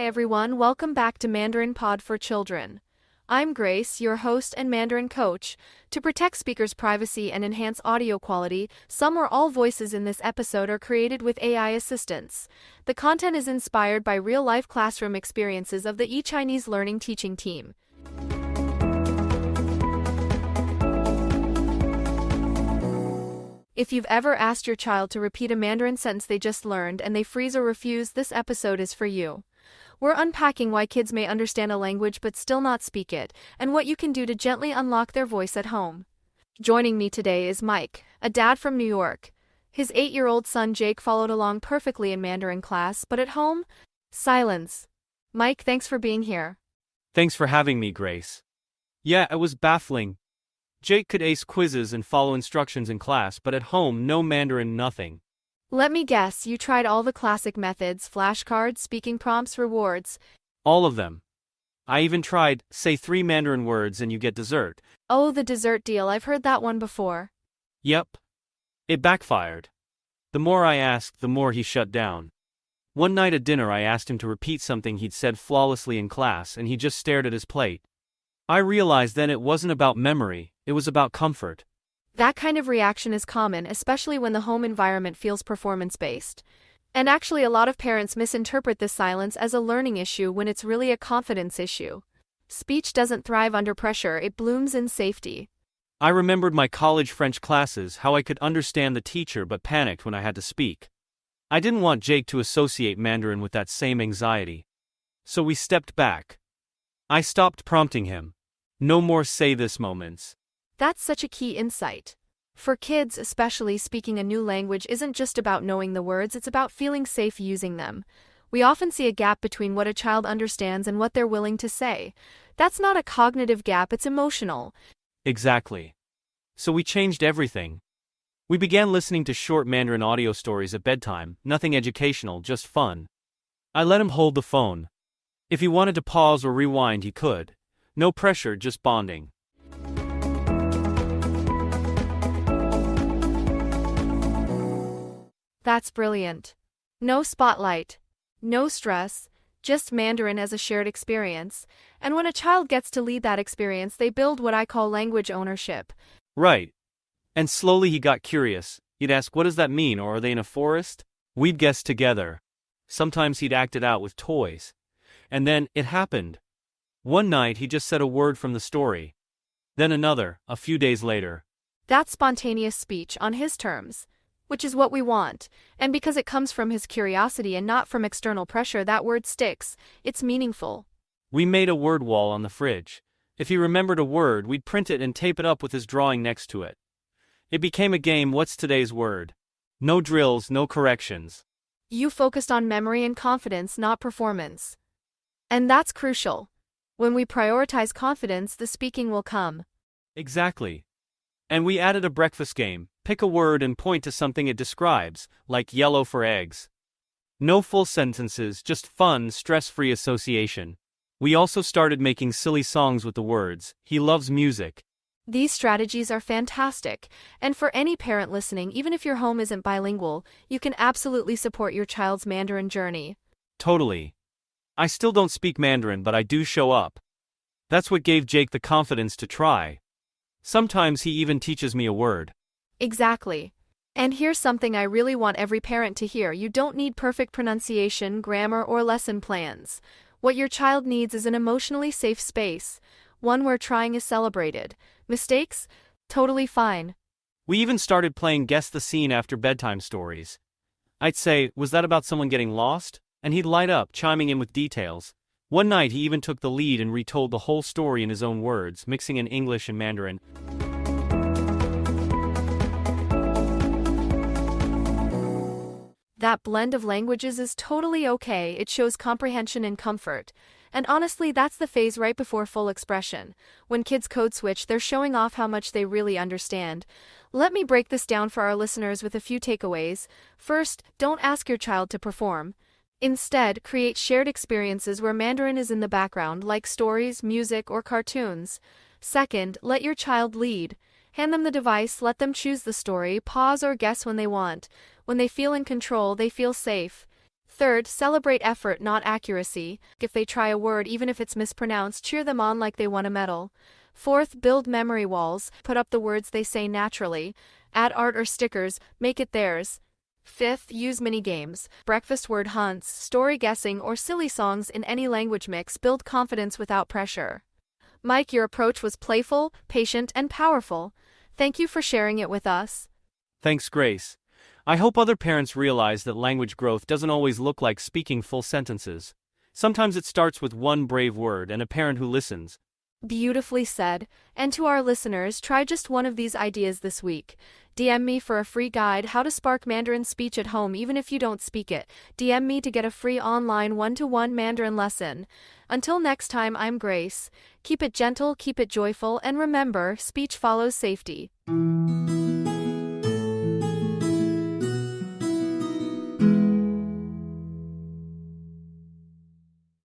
Hi everyone, welcome back to Mandarin Pod for Children. I'm Grace, your host and Mandarin coach. To protect speakers' privacy and enhance audio quality, some or all voices in this episode are created with AI assistance. The content is inspired by real-life classroom experiences of the eChinese Learning Teaching team. If you've ever asked your child to repeat a Mandarin sentence they just learned and they freeze or refuse, this episode is for you. We're unpacking why kids may understand a language but still not speak it, and what you can do to gently unlock their voice at home. Joining me today is Mike, a dad from New York. His 8-year-old son Jake followed along perfectly in Mandarin class, but at home, silence. Mike, thanks for being here. Thanks for having me, Grace. Yeah, it was baffling. Jake could ace quizzes and follow instructions in class, but at home, no Mandarin, nothing. Let me guess, you tried all the classic methods: flashcards, speaking prompts, rewards. All of them. I even tried, say 3 Mandarin words and you get dessert. Oh, the dessert deal, I've heard that one before. Yep. It backfired. The more I asked, the more he shut down. One night at dinner I asked him to repeat something he'd said flawlessly in class and he just stared at his plate. I realized then it wasn't about memory, it was about comfort. That kind of reaction is common, especially when the home environment feels performance-based. And actually, a lot of parents misinterpret this silence as a learning issue when it's really a confidence issue. Speech doesn't thrive under pressure, it blooms in safety. I remembered my college French classes, how I could understand the teacher but panicked when I had to speak. I didn't want Jake to associate Mandarin with that same anxiety. So we stepped back. I stopped prompting him. No more say this moments. That's such a key insight. For kids, especially, speaking a new language isn't just about knowing the words, it's about feeling safe using them. We often see a gap between what a child understands and what they're willing to say. That's not a cognitive gap, it's emotional. Exactly. So we changed everything. We began listening to short Mandarin audio stories at bedtime, nothing educational, just fun. I let him hold the phone. If he wanted to pause or rewind, he could. No pressure, just bonding. That's brilliant. No spotlight, no stress, just Mandarin as a shared experience. And when a child gets to lead that experience, they build what I call language ownership. Right. And slowly he got curious. He'd ask, "What does that mean?" or "Are they in a forest?" We'd guess together. Sometimes he'd act it out with toys. And then, it happened. One night he just said a word from the story. Then another, a few days later. That's spontaneous speech on his terms, which is what we want. And because it comes from his curiosity and not from external pressure, that word sticks. It's meaningful. We made a word wall on the fridge. If he remembered a word, we'd print it and tape it up with his drawing next to it. It became a game. What's today's word? No drills, no corrections. You focused on memory and confidence, not performance. And that's crucial. When we prioritize confidence, the speaking will come. Exactly. And we added a breakfast game. Pick a word and point to something it describes, like yellow for eggs. No full sentences, just fun, stress-free association. We also started making silly songs with the words. He loves music. These strategies are fantastic, and for any parent listening, even if your home isn't bilingual, you can absolutely support your child's Mandarin journey. Totally. I still don't speak Mandarin, but I do show up. That's what gave Jake the confidence to try. Sometimes he even teaches me a word. Exactly. And here's something I really want every parent to hear: you don't need perfect pronunciation, grammar, or lesson plans. What your child needs is an emotionally safe space, one where trying is celebrated. Mistakes? Totally fine. We even started playing Guess the Scene after bedtime stories. I'd say, "Was that about someone getting lost?" And he'd light up, chiming in with details. One night he even took the lead and retold the whole story in his own words, mixing in English and Mandarin. That blend of languages is totally okay, it shows comprehension and comfort. And honestly, that's the phase right before full expression. When kids code switch, they're showing off how much they really understand. Let me break this down for our listeners with a few takeaways. First, don't ask your child to perform. Instead, create shared experiences where Mandarin is in the background, like stories, music, or cartoons. Second, let your child lead. Hand them the device, let them choose the story, pause or guess when they want. When they feel in control, they feel safe. Third, celebrate effort, not accuracy. If they try a word, even if it's mispronounced, cheer them on like they won a medal. Fourth, build memory walls. Put up the words they say naturally. Add art or stickers, make it theirs. Fifth, use mini games. Breakfast word hunts, story guessing, or silly songs in any language mix build confidence without pressure. Mike, your approach was playful, patient, and powerful. Thank you for sharing it with us. Thanks, Grace. I hope other parents realize that language growth doesn't always look like speaking full sentences. Sometimes it starts with one brave word and a parent who listens. Beautifully said. And to our listeners, try just one of these ideas this week. DM me for a free guide, How to Spark Mandarin Speech at Home even if you don't speak it. DM me to get a free online one-to-one Mandarin lesson. Until next time, I'm Grace. Keep it gentle, keep it joyful, and remember, speech follows safety.